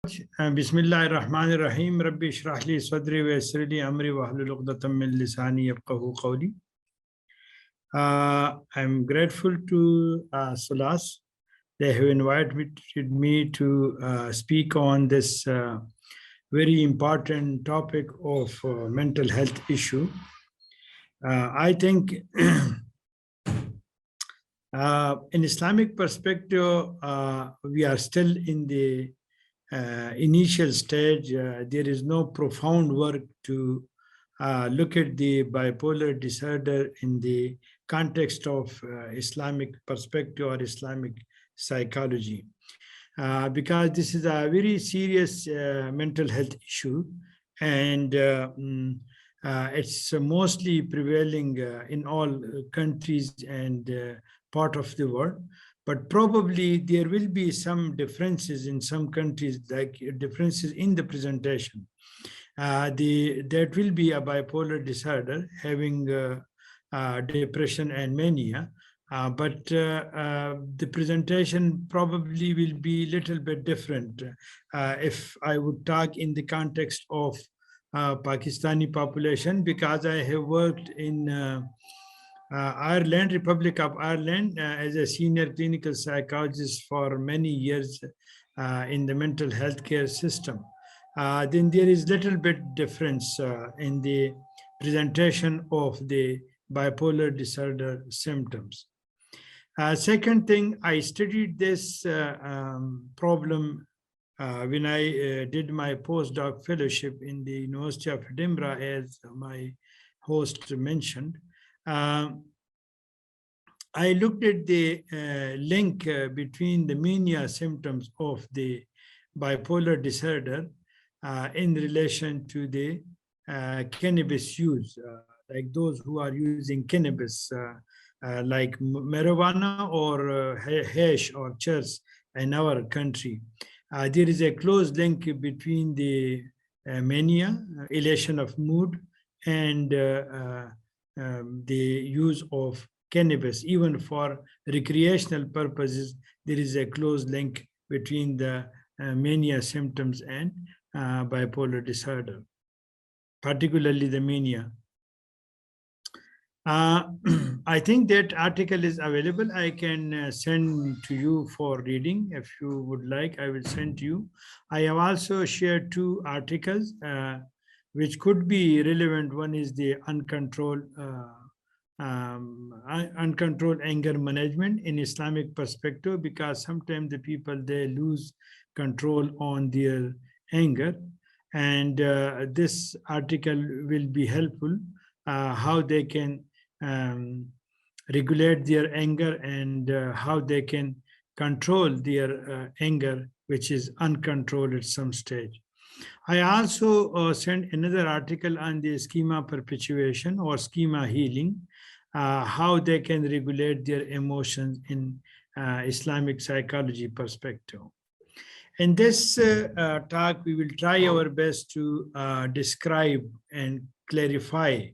Bismillahir Rahmanir Rahim. Rabbi shrah li sadri wa yassir li amri wahlul 'uqdatam min lisani yafqahu qawli. I'm grateful to Solace. They have invited me to speak on this very important topic of mental health issue. I think in Islamic perspective, we are still in the initial stage. There is no profound work to look at the bipolar disorder in the context of Islamic perspective or Islamic psychology, because this is a very serious mental health issue, and it's mostly prevailing in all countries and part of the world. But probably there will be some differences in some countries, like differences in the presentation. That will be a bipolar disorder having depression and mania, but the presentation probably will be a little bit different. If I would talk in the context of Pakistani population, because I have worked in Ireland, Republic of Ireland, as a senior clinical psychologist for many years in the mental health care system, then there is little bit difference in the presentation of the bipolar disorder symptoms. Second thing, I studied this problem when I did my postdoc fellowship in the University of Edinburgh, as my host mentioned. I looked at the link between the mania symptoms of the bipolar disorder in relation to the cannabis use, like those who are using cannabis, like marijuana or hash or church in our country. There is a close link between the mania, elation of mood, and the use of cannabis. Even for recreational purposes, there is a close link between the mania symptoms and bipolar disorder, particularly the mania. I think that article is available. I can send to you for reading. If you would like, I will send to you. I have also shared two articles which could be relevant. One is the uncontrolled anger management in Islamic perspective, because sometimes the people, they lose control on their anger, and this article will be helpful, how they can regulate their anger, and how they can control their anger, which is uncontrolled at some stage. I also sent another article on the schema perpetuation or schema healing, how they can regulate their emotions in Islamic psychology perspective. In this talk, we will try our best to describe and clarify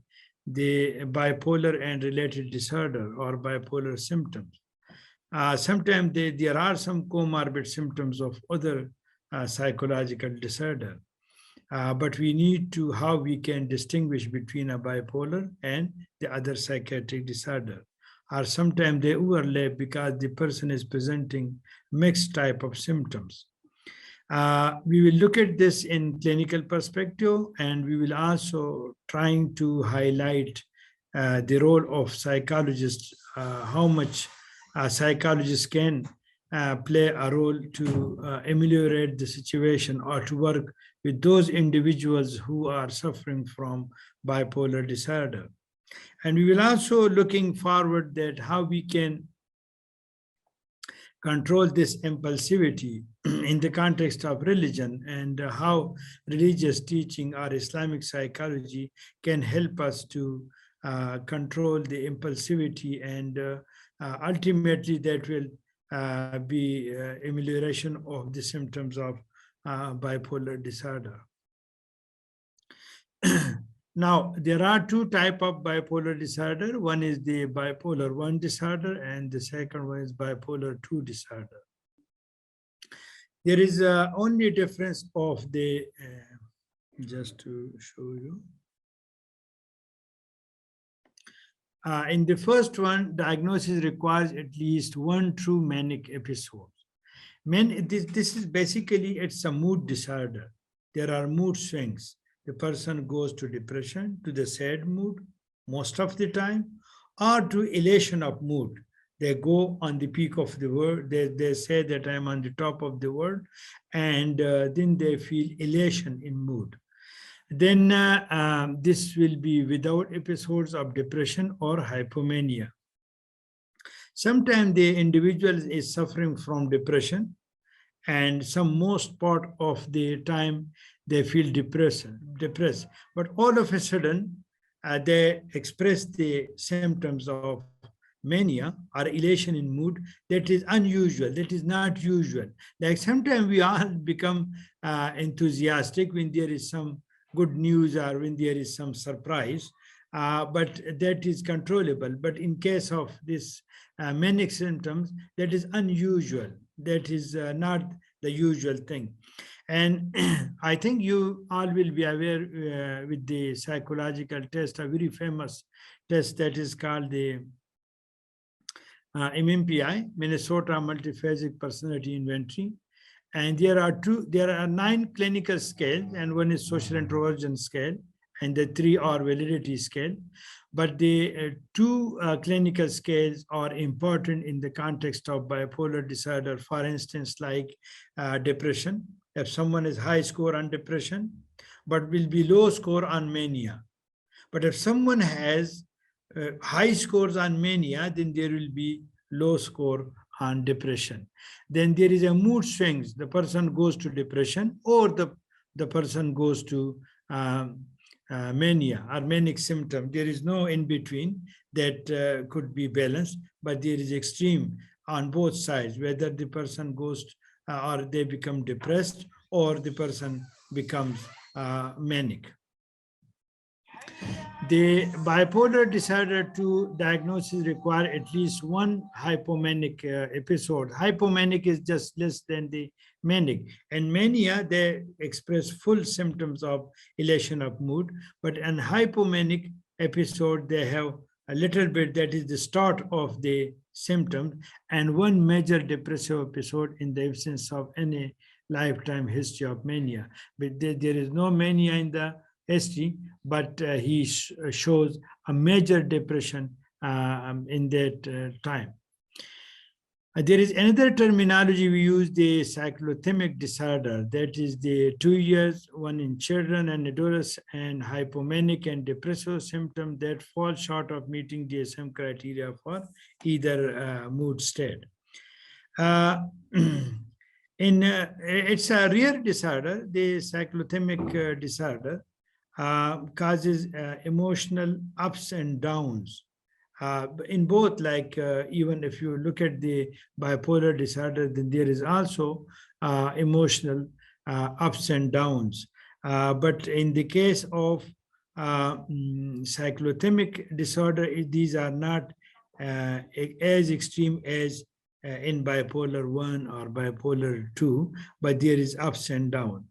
the bipolar and related disorder or bipolar symptoms. Sometimes there are some comorbid symptoms of other psychological disorder, but we need to how we can distinguish between a bipolar and the other psychiatric disorder, or sometimes they overlap because the person is presenting mixed type of symptoms. We will look at this in clinical perspective, and we will also trying to highlight the role of psychologists, how much psychologists can play a role to ameliorate the situation or to work with those individuals who are suffering from bipolar disorder. And we will also looking forward that how we can control this impulsivity in the context of religion, and how religious teaching or Islamic psychology can help us to control the impulsivity, and ultimately that will be amelioration of the symptoms of bipolar disorder. Now, there are two types of bipolar disorder. One is the bipolar 1 disorder, and the second one is bipolar 2 disorder. There is only difference of the, just to show you. In the first one, diagnosis requires at least one true manic episode. This is basically, it's a mood disorder. There are mood swings. The person goes to depression, to the sad mood most of the time, or to elation of mood. They go on the peak of the world. They say that I'm on the top of the world, and then they feel elation in mood. Then this will be without episodes of depression or hypomania. Sometimes the individual is suffering from depression, and some most part of the time they feel depressed. But all of a sudden, they express the symptoms of mania or elation in mood that is unusual, that is not usual. Like sometimes we all become enthusiastic when there is some good news or when there is some surprise, but that is controllable. But in case of this manic symptoms, that is unusual. That is not the usual thing. And I think you all will be aware with the psychological test, a very famous test that is called the MMPI, Minnesota Multiphasic Personality Inventory. And there are 9 clinical scales, and one is social introversion scale, and the 3 are validity scale. But the 2 clinical scales are important in the context of bipolar disorder. For instance, like depression. If someone is high score on depression, but will be low score on mania. But if someone has high scores on mania, then there will be low score on depression. Then there is a mood swings. The person goes to depression, or the person goes to mania or manic symptom. There is no in between that could be balanced, but there is extreme on both sides, whether the person goes or they become depressed or the person becomes manic. The bipolar disorder 2 diagnosis require at least one hypomanic episode. Hypomanic is just less than the manic. And mania, they express full symptoms of elation of mood, but an hypomanic episode, they have a little bit, that is the start of the symptom, and one major depressive episode in the absence of any lifetime history of mania. But there is no mania in the history, but he shows a major depression in that time. There is another terminology we use, the cyclothymic disorder, that is the 2 years, one in children and adults, and hypomanic and depressive symptom that fall short of meeting DSM criteria for either mood state. It's a rare disorder. The cyclothymic disorder causes emotional ups and downs in both, like even if you look at the bipolar disorder, then there is also emotional ups and downs. But in the case of cyclothymic disorder, these are not as extreme as in bipolar 1 or bipolar 2, but there is ups and downs.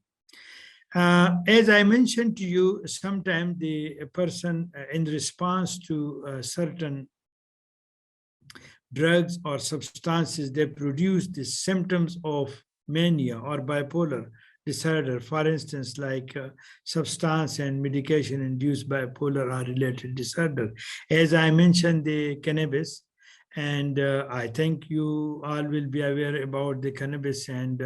As I mentioned to you, sometimes the person in response to certain drugs or substances, they produce the symptoms of mania or bipolar disorder. For instance, like substance and medication induced bipolar or related disorder. As I mentioned, the cannabis, and I think you all will be aware about the cannabis, and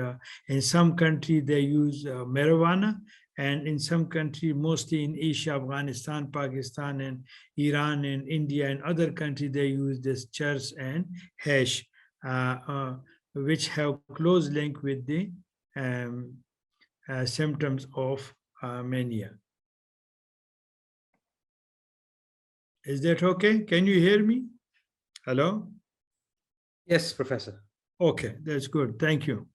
in some country they use marijuana, and in some country, mostly in Asia, Afghanistan, Pakistan, and Iran, and India, and other countries, they use this church and hash, which have close link with the symptoms of mania. Is that okay? Can you hear me? Hello? Yes, Professor. Okay, that's good. Thank you.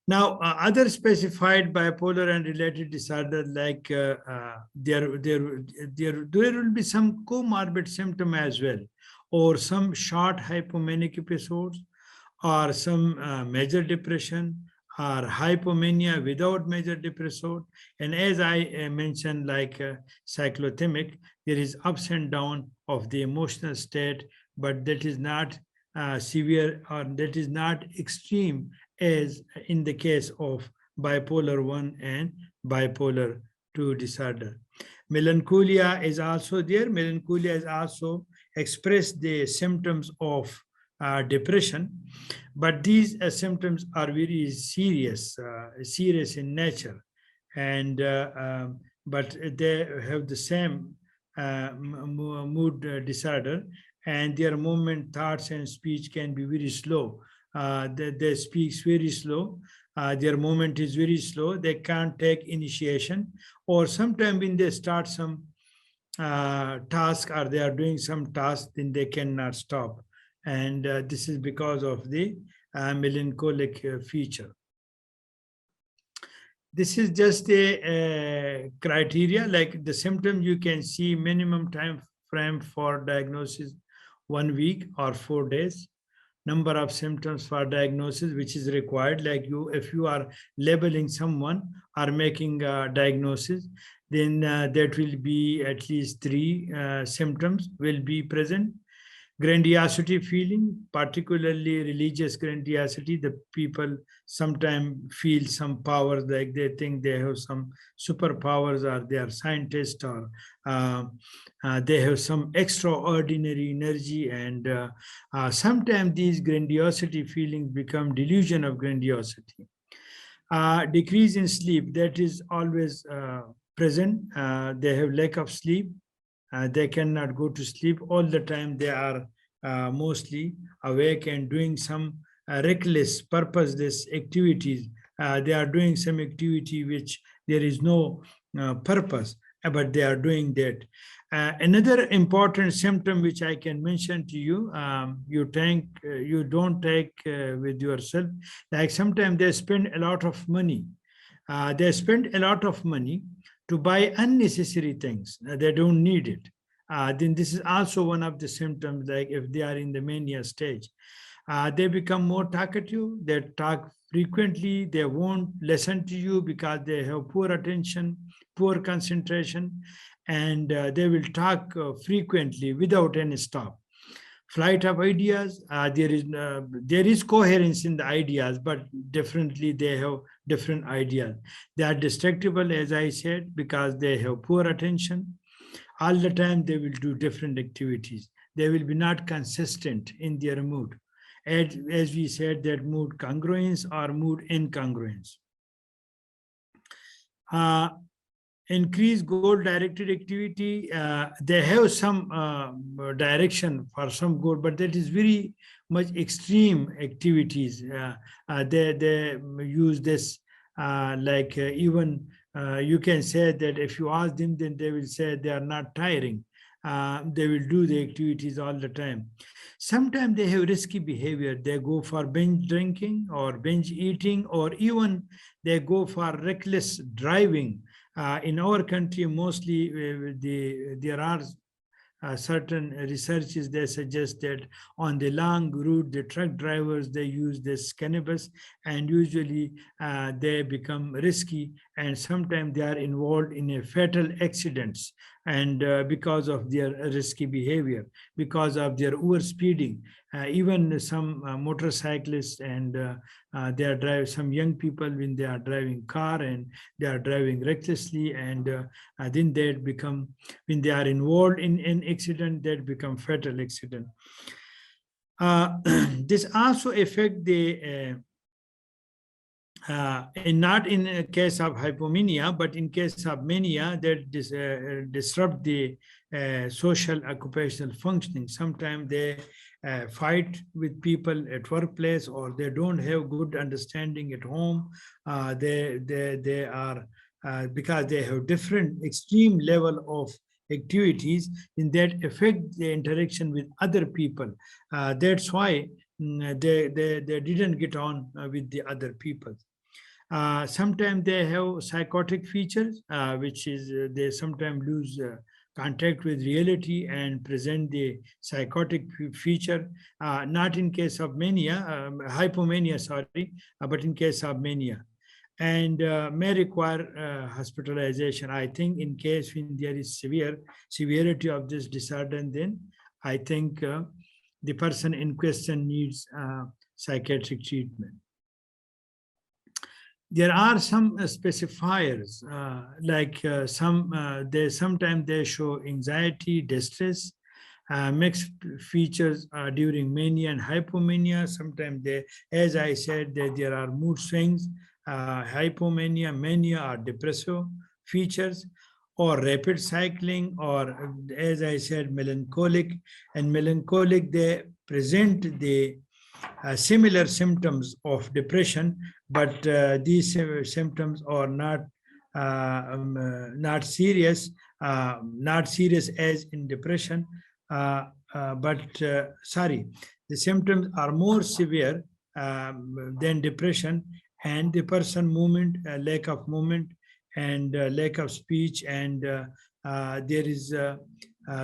Now, other specified bipolar and related disorders, like there will be some comorbid symptom as well, or some short hypomanic episodes, or some major depression, or hypomania without major depression. And as I mentioned, like cyclothymic, there is ups and down of the emotional state, but that is not severe, or that is not extreme as in the case of bipolar 1 and bipolar 2 disorder. Melancholia is also there. Melancholia is also express the symptoms of depression, but these symptoms are very serious in nature, and but they have the same mood disorder, and their movement, thoughts, and speech can be very slow. They speak very slow. Their movement is very slow. They can't take initiation, or sometimes when they start some task, or they are doing some task, then they cannot stop. And this is because of the melancholic feature. This is just a criteria, like the symptom you can see minimum time frame for diagnosis 1 week or 4 days. Number of symptoms for diagnosis which is required, like you, if you are labeling someone or making a diagnosis, then that will be at least 3 symptoms will be present. Grandiosity feeling, particularly religious grandiosity. The people sometimes feel some powers, like they think they have some superpowers, or they are scientists, or they have some extraordinary energy. And sometimes these grandiosity feelings become delusion of grandiosity. Decrease in sleep, that is always present. They have lack of sleep. They cannot go to sleep all the time. They are mostly awake and doing some reckless, purposeless activities. They are doing some activity which there is no purpose, but they are doing that. Another important symptom which I can mention to you, you don't take with yourself. Like sometimes they spend a lot of money. They spend a lot of money to buy unnecessary things. They don't need it. Then this is also one of the symptoms, like if they are in the mania stage. They become more talkative, they talk frequently, they won't listen to you because they have poor attention, poor concentration, and they will talk frequently without any stop. Flight of ideas, there is coherence in the ideas, but differently they have different ideas. They are distractible, as I said, because they have poor attention. All the time they will do different activities. They will be not consistent in their mood. As we said, that mood congruence or mood incongruence. Increase goal directed activity. They have some direction for some goal, but that is very much extreme activities. They use this even you can say that if you ask them, then they will say they are not tiring. They will do the activities all the time. Sometimes they have risky behavior. They go for binge drinking or binge eating, or even they go for reckless driving. In our country, mostly there are certain researches, they suggest that on the long route, the truck drivers, they use this cannabis, and usually they become risky, and sometimes they are involved in a fatal accidents, and because of their risky behavior, because of their over speeding. Even some motorcyclists, and they are driving, some young people, when they are driving car and they are driving recklessly, and then they become, when they are involved in an accident, that become fatal accident. This also affect the not in a case of hypomania, but in case of mania, that disrupt the social occupational functioning. Sometimes they fight with people at workplace, or they don't have good understanding at home. They are because they have different extreme level of activities in that affect the interaction with other people. That's why they didn't get on with the other people. Sometimes they have psychotic features, which is they sometimes lose contact with reality and present the psychotic feature, not in case of mania, hypomania, sorry, but in case of mania, and may require hospitalization. I think in case when there is severity of this disorder, then I think the person in question needs psychiatric treatment. There are some specifiers, like sometimes they show anxiety, distress, mixed features during mania and hypomania. Sometimes they, as I said, there are mood swings, hypomania, mania, or depressive features, or rapid cycling, or as I said, melancholic. And melancholic, they present the similar symptoms of depression, but these symptoms are not serious, not serious as in depression, sorry, the symptoms are more severe than depression, and the person movement, lack of movement, and lack of speech, and there is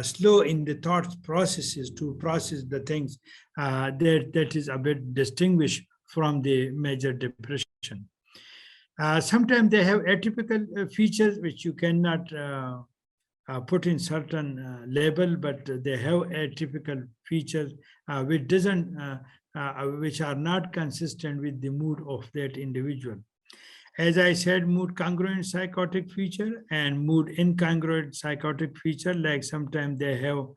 slow in the thought processes to process the things, that is a bit distinguished from the major depression. Sometimes they have atypical features which you cannot put in certain label, but they have atypical features which are not consistent with the mood of that individual. As I said, mood congruent psychotic feature and mood incongruent psychotic feature, like sometimes they have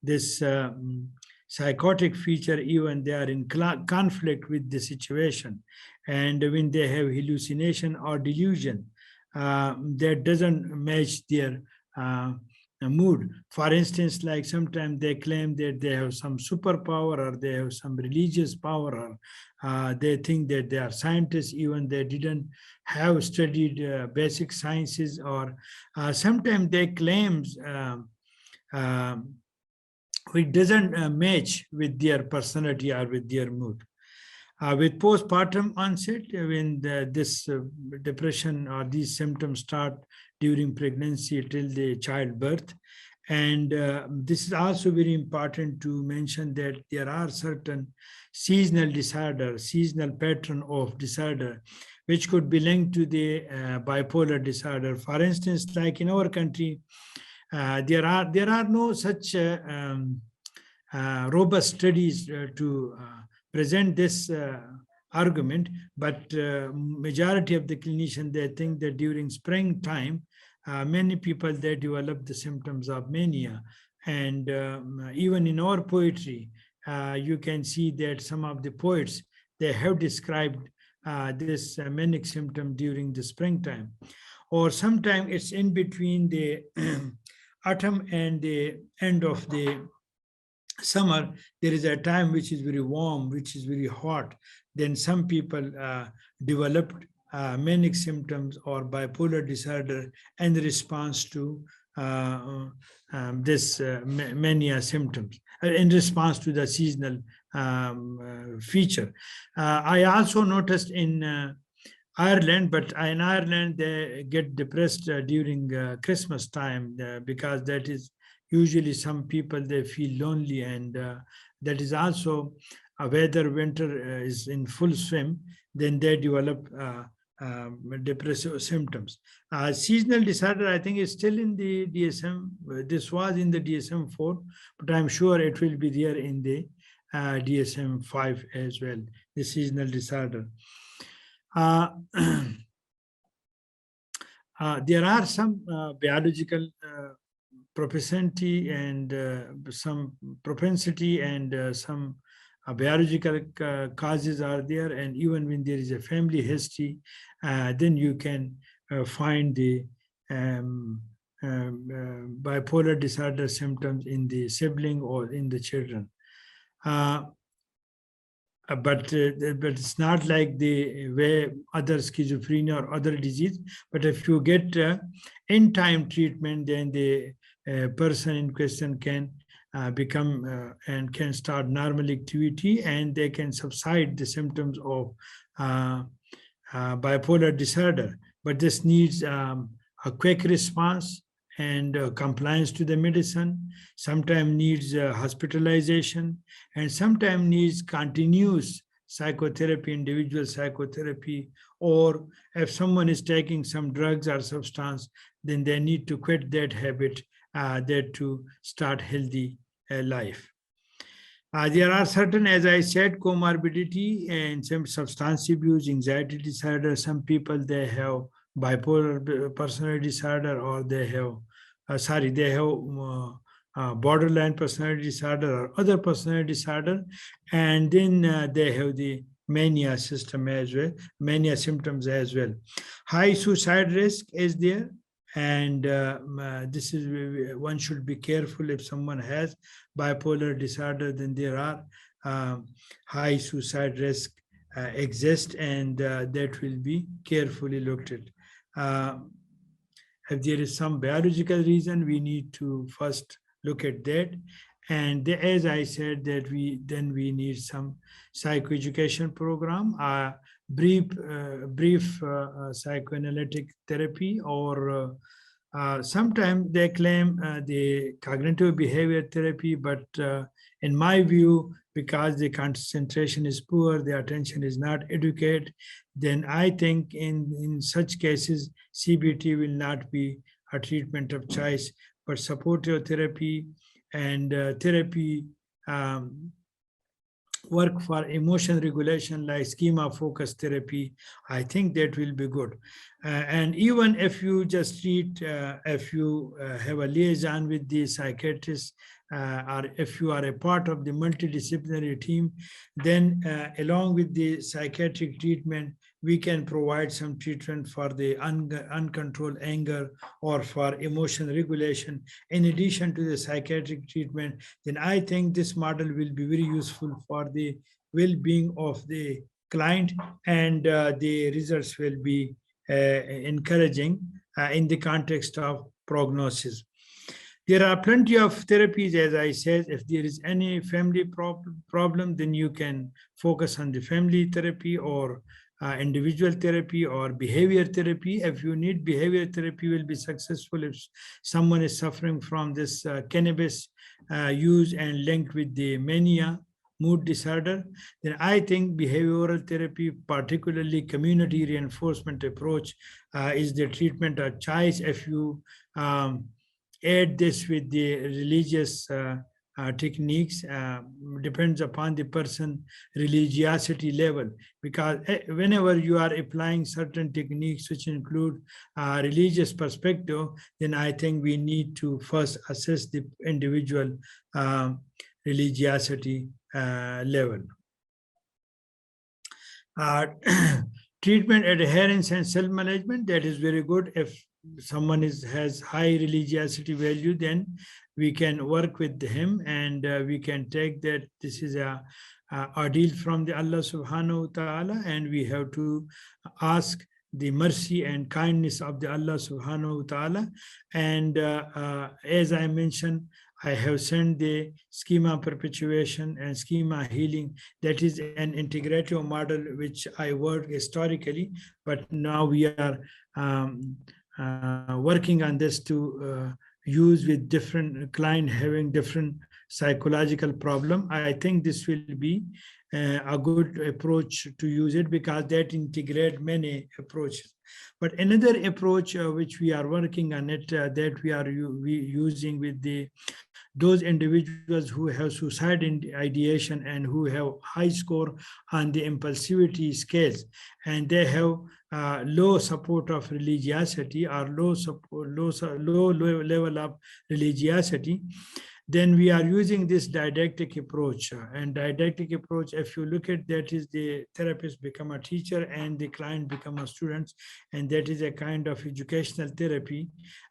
this psychotic feature even they are in conflict with the situation, and when they have hallucination or delusion that doesn't match their mood. For instance, like sometimes they claim that they have some superpower, or they have some religious power, or they think that they are scientists even they didn't have studied basic sciences, or sometimes they claims it doesn't match with their personality or with their mood. With postpartum onset, when this depression or these symptoms start during pregnancy till the childbirth. And this is also very important to mention that there are certain seasonal disorder, seasonal pattern of disorder, which could be linked to the bipolar disorder. For instance, like in our country, there are no such robust studies to present this argument, but majority of the clinicians, they think that during springtime, many people, they develop the symptoms of mania. And even in our poetry, you can see that some of the poets, they have described this manic symptom during the springtime. Or sometimes it's in between the autumn and the end of the summer. There is a time which is very warm, which is very hot. Then some people developed manic symptoms or bipolar disorder in response to this mania symptoms, in response to the seasonal feature. I also noticed in Ireland, but in Ireland they get depressed during Christmas time, because that is usually some people, they feel lonely, and that is also whether winter is in full swim, then they develop depressive symptoms. Seasonal disorder, I think, is still in the DSM. This was in the DSM-4, but I'm sure it will be there in the DSM-5 as well, the seasonal disorder. There are some biological propensity and some biological causes are there, and even when there is a family history, then you can find the bipolar disorder symptoms in the sibling or in the children. But it's not like the way other schizophrenia or other disease. But if you get in time treatment, then the person in question can become and can start normal activity, and they can subside the symptoms of bipolar disorder. But this needs a quick response and compliance to the medicine, sometimes needs hospitalization, and sometimes needs continuous psychotherapy, individual psychotherapy, or if someone is taking some drugs or substance, then they need to quit that habit, that to start healthy life. There are certain, as I said, comorbidity and some substance abuse, anxiety disorder. Some people, they have bipolar personality disorder, or they have, they have borderline personality disorder or other personality disorder, and then they have the mania system as well, mania symptoms as well. High suicide risk is there, and this is, one should be careful. If someone has bipolar disorder, then there are high suicide risk exist, and that will be carefully looked at. Uh, if there is some biological reason, we need to first look at that. And as I said, that we need some psychoeducation program, brief psychoanalytic therapy, or sometimes they claim the cognitive behavior therapy, but in my view, because the concentration is poor, the attention is not adequate, then I think in such cases, CBT will not be a treatment of choice, but supportive therapy and therapy work for emotion regulation, like schema focused therapy, I think that will be good. And even if you just treat, if you have a liaison with the psychiatrist, or if you are a part of the multidisciplinary team, then along with the psychiatric treatment, we can provide some treatment for the uncontrolled anger or for emotion regulation in addition to the psychiatric treatment. Then I think this model will be very useful for the well-being of the client, and the results will be encouraging in the context of prognosis. There are plenty of therapies, as I said. If there is any family problem, then you can focus on the family therapy, or individual therapy, or behavior therapy. If you need behavior therapy, will be successful if someone is suffering from this cannabis use and linked with the mania, mood disorder, then I think behavioral therapy, particularly community reinforcement approach, is the treatment of choice. If you add this with the religious techniques, depends upon the person religiosity level, because whenever you are applying certain techniques which include religious perspective, then I think we need to first assess the individual religiosity level. Treatment adherence and self-management, that is very good. If someone has high religiosity value, then we can work with him, and we can take that this is a ordeal from the Allah subhanahu wa ta'ala, and we have to ask the mercy and kindness of the Allah subhanahu wa ta'ala. And as I mentioned, I have sent the schema perpetuation and schema healing. That is an integrative model which I worked historically, but now we are working on this to use with different client having different psychological problem. I think this will be a good approach to use it, because that integrate many approaches. But another approach which we are working on it, that we are using with those individuals who have suicide ideation and who have high score on the impulsivity scales, and they have low support of religiosity, or low level of religiosity, then we are using this didactic approach. And didactic approach, if you look at that, is the therapist become a teacher and the client become a student, and that is a kind of educational therapy.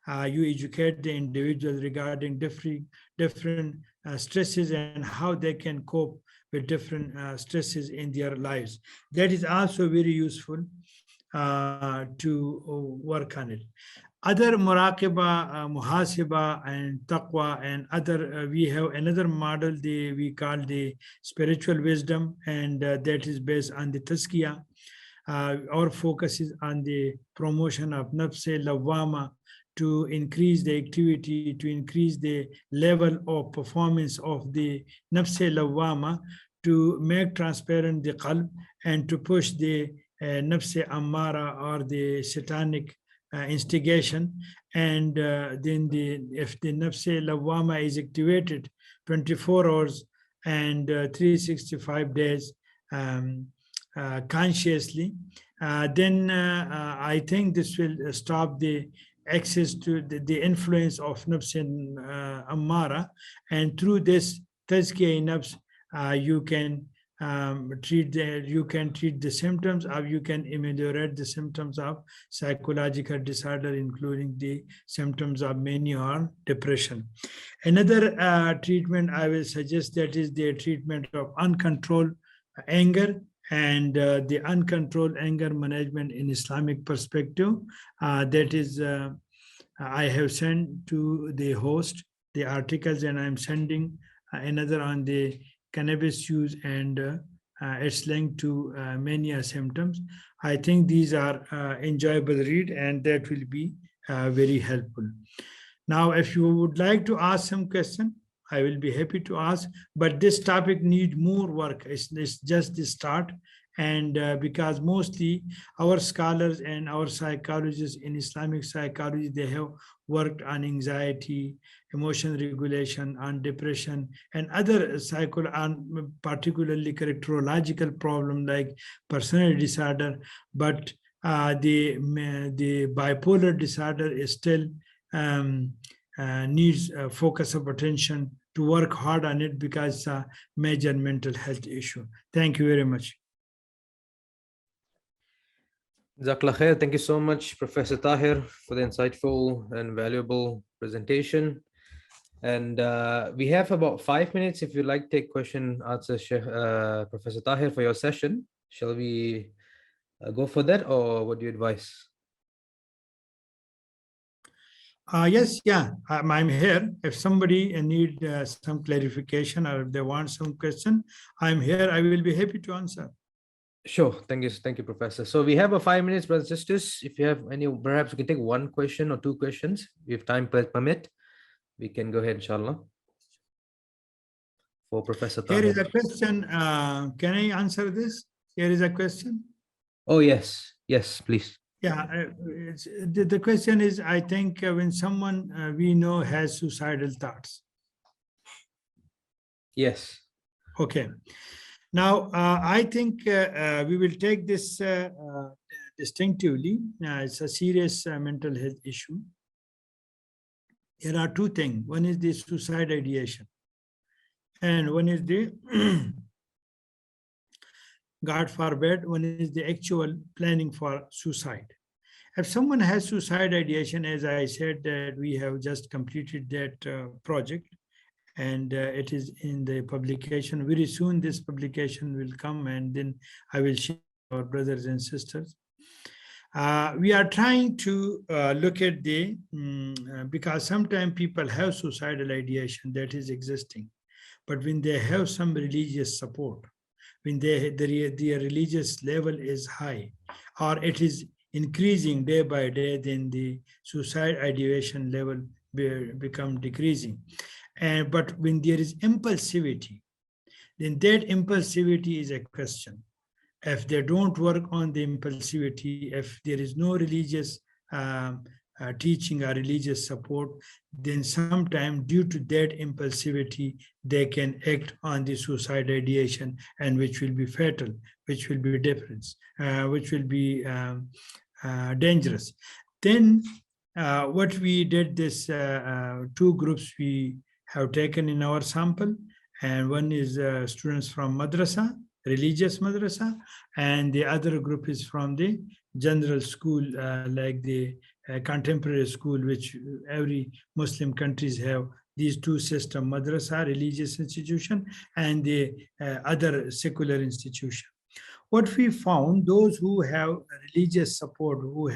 You educate the individuals regarding different stresses and how they can cope with different stresses in their lives. That is also very useful to work on it. Other muraqaba, muhasiba, and taqwa, and other, we have another model we call the spiritual wisdom, and that is based on the tazkiyah. Our focus is on the promotion of nafs lawama, to increase the activity, to increase the level of performance of the nafs lawama, to make transparent the qalb, and to push the nafs ammara, or the satanic instigation. And then if the nafs lawama is activated 24 hours and 365 days consciously, then I think this will stop the access to the influence of nafs and ammara. And through this tazkiyah nafs, you can treat the symptoms, or you can ameliorate the symptoms of psychological disorder, including the symptoms of mania or depression. Another treatment I will suggest, that is the treatment of uncontrolled anger, and the uncontrolled anger management in Islamic perspective. That is, I have sent to the host the articles, and I'm sending another on the cannabis use and its link to mania symptoms. I think these are enjoyable read, and that will be very helpful. Now, if you would like to ask some question, I will be happy to ask, but this topic needs more work. It's just the start. And because mostly our scholars and our psychologists in Islamic psychology, they have worked on anxiety, emotion regulation, on depression, and other particularly characterological problem like personality disorder. But the bipolar disorder is still needs focus of attention to work hard on it, because it's a major mental health issue. Thank you very much. Jazakallah khair. Thank you so much, Professor Tahr, for the insightful and valuable presentation. And we have about 5 minutes if you'd like to take question answer, Professor Tahr, for your session. Shall we go for that, or what do you advise? Yes, yeah, I'm here. If somebody need some clarification, or if they want some question, I'm here. I will be happy to answer. Sure. Thank you, Professor. So we have a 5 minutes, brothers and sisters. If you have any, perhaps we can take one question or two questions. If time permit, we can go ahead, inshallah. For Professor Tahr. Here is a question. Can I answer this? Here is a question. Oh, yes. Yes, please. Yeah, the question is, I think when someone we know has suicidal thoughts. Yes. Okay. Now, I think we will take this distinctively. It's a serious mental health issue. There are two things. One is the suicide ideation, and one is the, God forbid, one is the actual planning for suicide. If someone has suicide ideation, as I said, that we have just completed that project, and it is in the publication. Very soon this publication will come, and then I will share with our brothers and sisters. We are trying to look at the, because sometimes people have suicidal ideation that is existing, but when they have some religious support, when their religious level is high, or it is increasing day by day, then the suicide ideation level become decreasing. But when there is impulsivity, then that impulsivity is a question. If they don't work on the impulsivity, if there is no religious teaching or religious support, then sometimes due to that impulsivity, they can act on the suicide ideation, and which will be fatal, which will be difference, which will be dangerous. Then what we did, this two groups we have taken in our sample, and one is students from madrasa, religious madrasa, and the other group is from the general school, like the contemporary school, which every Muslim countries have these two systems: madrasa, religious institution, and the other secular institution. What we found, those who have religious support, who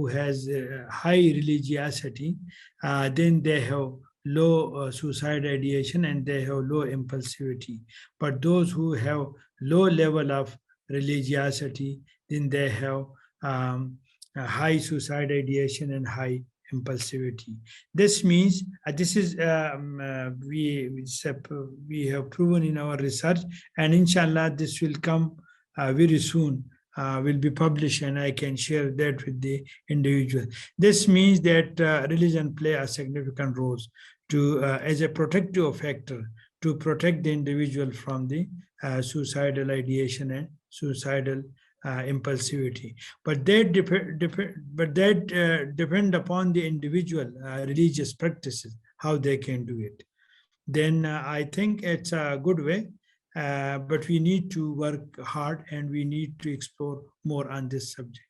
has high religiosity, then they have low suicide ideation and they have low impulsivity. But those who have low level of religiosity, then they have high suicide ideation and high impulsivity. This means this is we have proven in our research, and inshallah this will come very soon, will be published, and I can share that with the individual. This means that religion play a significant role to as a protective factor to protect the individual from the suicidal ideation and suicidal impulsivity. But that depend upon the individual religious practices, how they can do it. Then I think it's a good way, but we need to work hard and we need to explore more on this subject.